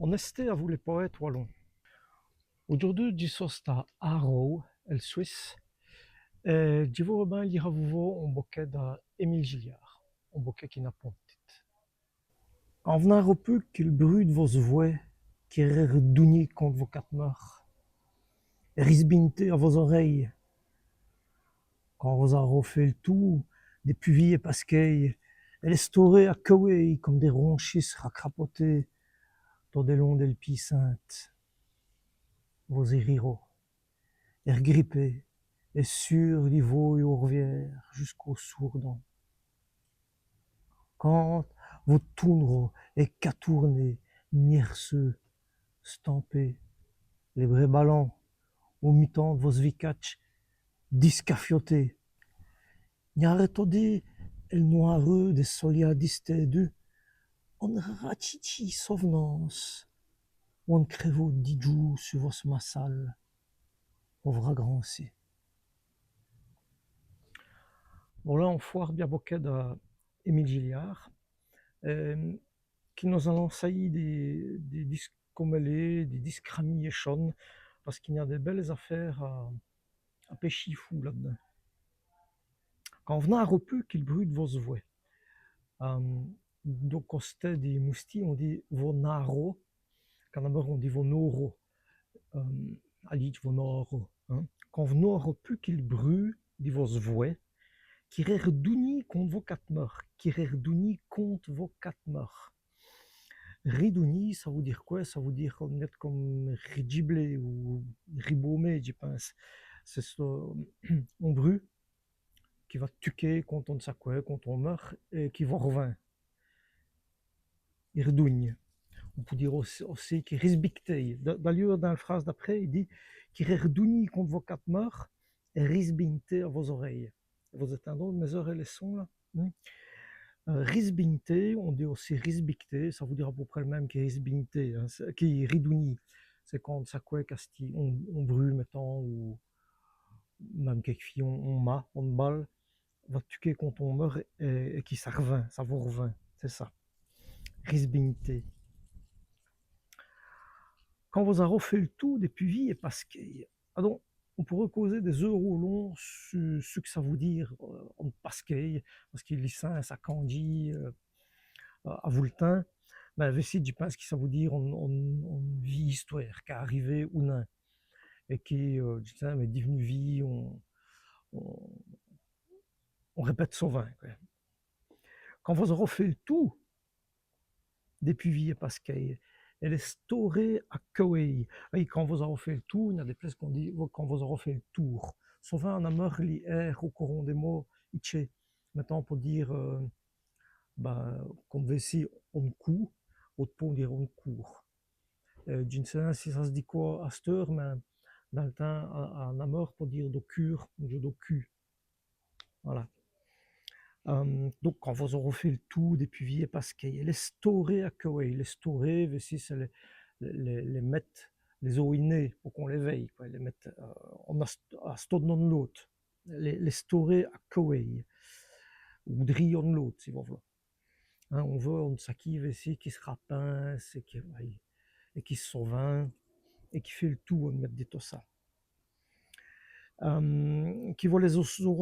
Oneste a voulu poète wallon. Aujourd'hui, di sosta Arrow, el Suisse, e di vou ben lira vuvo un bouquet da Émile Gilliard, un bouquet qui n'a pontit. En venant au peu qu'il brut vos voix, qui redougnit contre vos quatre morts, risbinte à vos oreilles, quand vous a refait le tout, des puvis et pasqueilles, elle estorée à Kawei comme des ronchis racrapotés, dans des longs delpis saintes, vos ériro. Ergrippé et sur l'Ivo et Orvière jusqu'au Sourdon. Quand vos toundros et catournés, nierceux, stampés, les vrais ballons, au mi-temps de vos vicatch, discafiotés, n'arrêtodé el noireux des soliadistes d'eux, on ratichi souvenance, on crévo didjou sur vos massal, pauvre agrancé. Bon là, on foire bien bouquet d'Émile Gilliard, qui nous allons saillir des disques commelés, des disques ramis et chaunes, parce qu'il y a des belles affaires à pêcher fou là-dedans. Quand on venait à repus qu'il brûle vos voix, donc au stade des moustis, on dit vos naro, quand on dit vos noro, à dit vos noro. Quand on venait à repus qu'il brûle, dit vos voix, qui redougnit contre vos quatre morts, qui redougnit contre vos quatre morts. Ridouni, ça veut dire quoi? Ça veut dire comme rigiblé ou ribaumé, je pense. C'est ce on brûle qui va tuer quand on s'accoue, quand on meurt, et qui va revenir. Il redougne. On peut dire aussi qu'il respecte. D'ailleurs, dans la phrase d'après, il dit qu'il redougne contre vos quatre morts et respecte à vos oreilles. Vous entendez mes oreilles, les sons là? Risbinte, on dit aussi risbicté, ça veut dire à peu près le même que risbinte, hein, qui ridouni. C'est quand ça quoi on brûle, mettons, ou même quelques filles, on balle, va tuer quand on meurt et qui ça revient, ça vous revient, c'est ça. Risbinte. Quand vous avez refait le tout des puvis et parce que, donc, on pourrait causer des euros longs sur ce que ça veut dire en pasquet, parce qu'il lit ça, ça candie à Voultin, ben, je pense que ça veut dire on vie histoire, qui est arrivé ou non, et qui, mais devenu vie, on, on répète souvent. Quoi. Quand vous aurez fait le tout des puvis et pasquet, elle est storée à Kawei. Et quand vous aurez fait le tour, il y a des places qu'on dit quand vous aurez fait le tour. Souvent, on a mort l'IR au courant des mots, itché. Maintenant, pour dire, comme ici, on court, autre pour dire on court. Je ne sais pas si ça se dit quoi à cette heure, mais dans le temps, on a mort pour dire de cure, je de cul. Voilà. Donc, quand vous aurez fait le tout des puviers, parce qu'il y a les storés à Kawai, les storés, ici, c'est les mettre, les oinés, pour qu'on les veille, quoi, les mettre à stod non l'autre, les storés à Kawai, ou dri on l'autre, si vous voulez. Hein, on veut, on s'acquive ici, qui se rapince, et qui se sauvin, et qui fait le tout, on met des tossas. Qui vont les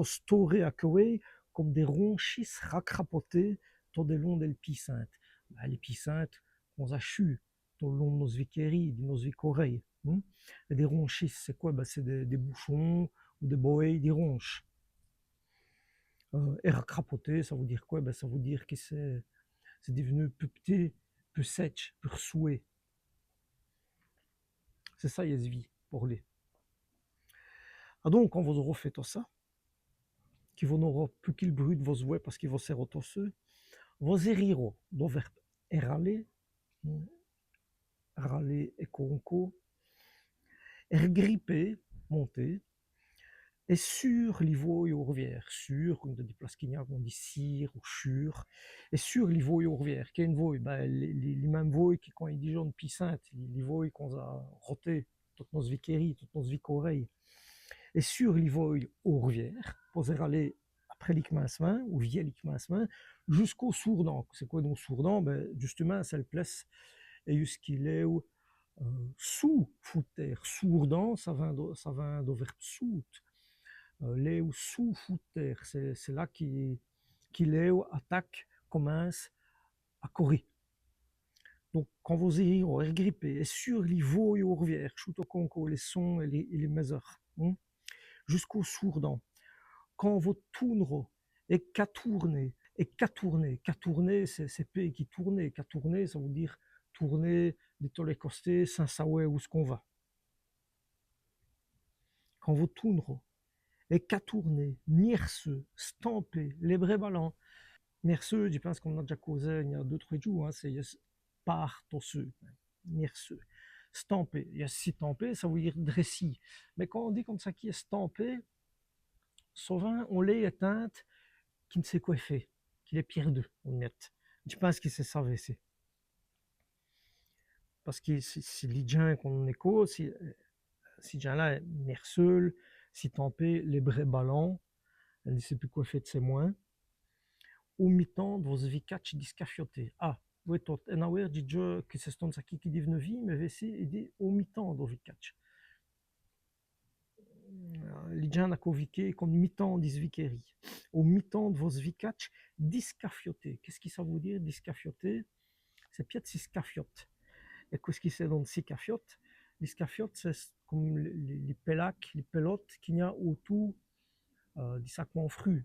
storés à Kawai, comme des ronchis racrapotés dans des longs d'Elpis-Sainte. L'Elpis-Sainte, on a chu dans le long de nos viqueries, de nos vicoreilles. Et des ronchis, c'est quoi? C'est des bouchons ou des boeilles, des ronches. Et racrapoté, ça veut dire quoi? Ça veut dire que c'est devenu plus petit, plus sec, plus soué. C'est ça, Yesvi, pour les. Ah donc, quand vous aurez fait tout ça, qui vont n'aura plus qu'il bruit de vos voix parce qu'ils vont se retosseux, vos eriro, doivent râler, râler et conco, ergripper, monter, et sur l'Ivo et Orvière, sur, on dit Plasquignac, on dit cire ou chure, et sur l'Ivo et Orvière, qui est une voie, les mêmes voies qui, quand ils disent jaune piscinte, les voies qu'on a roté, toutes nos viqueries, toutes nos vicoreilles, et sur l'Ivo et Orvière, pour aller après l'Icmansemain, ou via l'Icmansemain, jusqu'au Sourdan. C'est quoi donc Sourdan? Justement, c'est le place et ce qu'il est sous footer, sourdan, ça vient de verbe sout, les sous footer, c'est là qu'il est attaque, commence à courir. Donc, quand vous y regrippez, et sur les veaux et aux rivières, chute au conco, les sons et les mesures, jusqu'au sourdan, quand vous tournerez et qu'à tourner, c'est P qui tourner, qu'à tourner, ça veut dire tourner de tous les côtés, sans savoir où ce qu'on va. Quand vous tournerez et qu'à tourner, mierseux, stampé, les vrais ballons, mierseux, je pense qu'on a déjà causé il y a 2-3 jours, c'est par tosseux, mierseux. Stampé, il y a si stampé, ça veut dire dressy. Mais quand on dit comme ça qui est stampé, souvent on l'est éteinte qui ne sait quoi faire, qu'il est pierre d'eux, honnête. Je pense que c'est ça, VC. Parce que si les gens qu'on écoute, si gens-là, merceul, si tempé, les vrais ballons, elle ne sait plus quoi faire de ses moins, au mi-temps, vos vicatch discafioté. Ah, oui, toi, en awer, dit je que c'est ton saki qui dit vie, mais VC, il dit au mi-temps, vos vicatch. Les gens n'a qu'au comme mi-temps, disvikeri. Au mi-temps de vos vicatch discafioté. Qu'est-ce que ça veut dire, discafioté? C'est peut-être si scafiote. Et qu'est-ce qui c'est dans le scafiote? Les scafiotes, c'est comme les pélacs, les pelotes qu'il y a autour des sacs en fruits,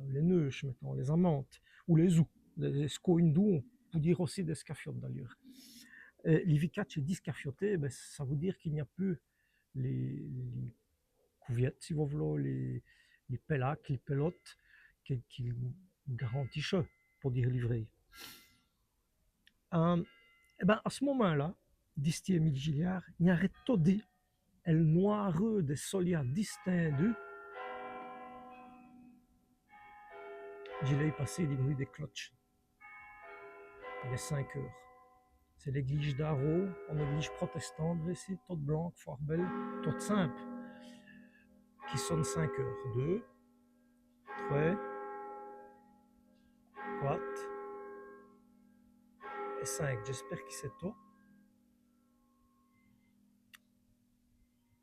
les neuches, mettons, les amantes, ou les ous, les scoindous, on peut dire aussi des scafiotes d'ailleurs. Les vicatch discafiotés, ben, ça veut dire qu'il n'y a plus les couviettes, si vous voulez, les pélacs, les pelotes, qui garantissent, pour dire livré. Et ben, à ce moment-là, dit Émile Gilliard, il y a retodé el noireux des solia distingués. J'ai l'ai passé les bruits des cloches. Il est 5 heures. C'est l'église d'Arro, en église protestante, ici, toute blanche, fort belle, toute simple, qui sonne 5 heures. 2, 3, 4 et 5. J'espère que c'est tout.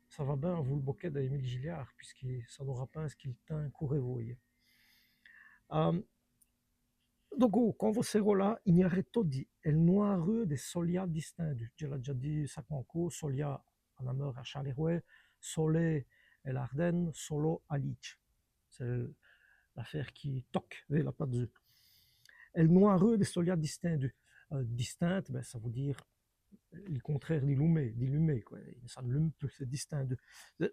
Ça va bien, vous le bouquet d'Émile Gilliard, puisque ça n'aura pas ce qu'il t'a couru, vous voyez. Donc, quand vous serez là, il y a tout dit. El noireux des solia distingués. Je l'ai déjà dit, ça concourt, solia en ameur à Charleroi, Solé et l'Ardenne, Solo à Lich. C'est l'affaire qui toque, la pas de. El noireux des solia distingués. Distinct, ben, ça veut dire le contraire d'illumé, quoi. Ça ne lume plus, c'est distingué.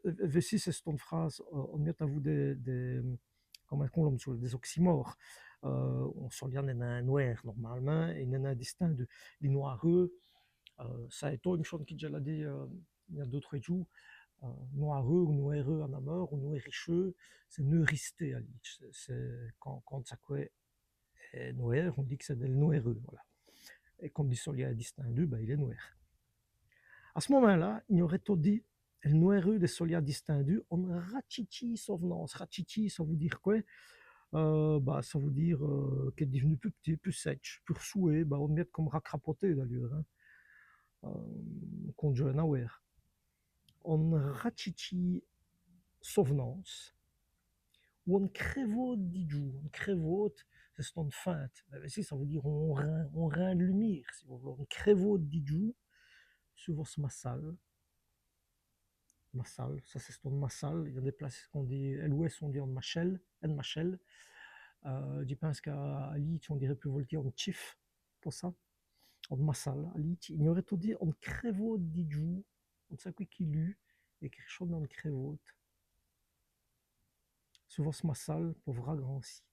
Voici c'est une phrase, on met à vous comment on dit, des oxymores. On solia un noir normalement, et un distinct des noireux. Ça a été une chose qui déjà l'a dit il y a 2-3 jours. Noireux ou noireux en ameur ou noiricheux, c'est neuristé à l'itch. C'est quand ça est noir, on dit que c'est des noireux, voilà. Et comme dit solia distingué, ben, il est noir. À ce moment-là, il y aurait tout dit, le noireux des solia distingués, on rachichi sauvenance. Rachichi, ça veut dire quoi? Bah, ça veut dire qu'elle est devenue plus petit, plus sèche, plus souhait, bah, on met comme racrapoté d'ailleurs, qu'on joue à on rachichi sauvenance, ou on crèvote d'idjou, on crèvote, c'est une feinte, si ça veut dire on rein de lumière, si vous voulez, on crèvote d'idjou, sur vos massal, ça c'est une massal, il y a des places qu'on dit, à l'ouest on dit en machel, je pense qu'à Lich, on dirait plus volontiers en chif, pour ça, en massal, à Lich, il y aurait tout dit en crèvote d'idjou, on sait quoi qui lu, et quelque chose dans le crèvote. Souvent ce massal, pour ragranci,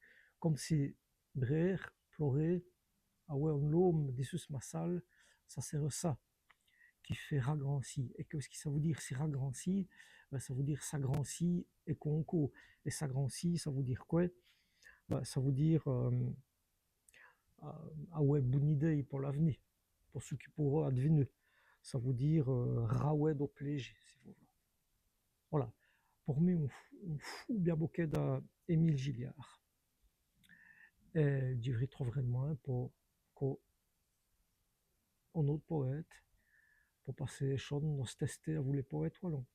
comme si brer, pleurer, ah ouais, on l'homme, des ce massal, ça sert ça, qui fait ragranci. Et que ce qui ça veut dire, si ragranci, ben, ça veut dire s'agranci et conco. Et s'agranci, ça veut dire quoi? Ben, ça veut dire ah ouais, bonne idée pour l'avenir, pour ceux qui pourront advenir. Ça veut dire rawed au plége, si vous voulez. Voilà. Pour moi, on fout bien bouquet d'Émile Gilliard. Et je retrouverai moi pour qu'on un autre poète, pour passer chaude, nos tester à vous les poètes wallons.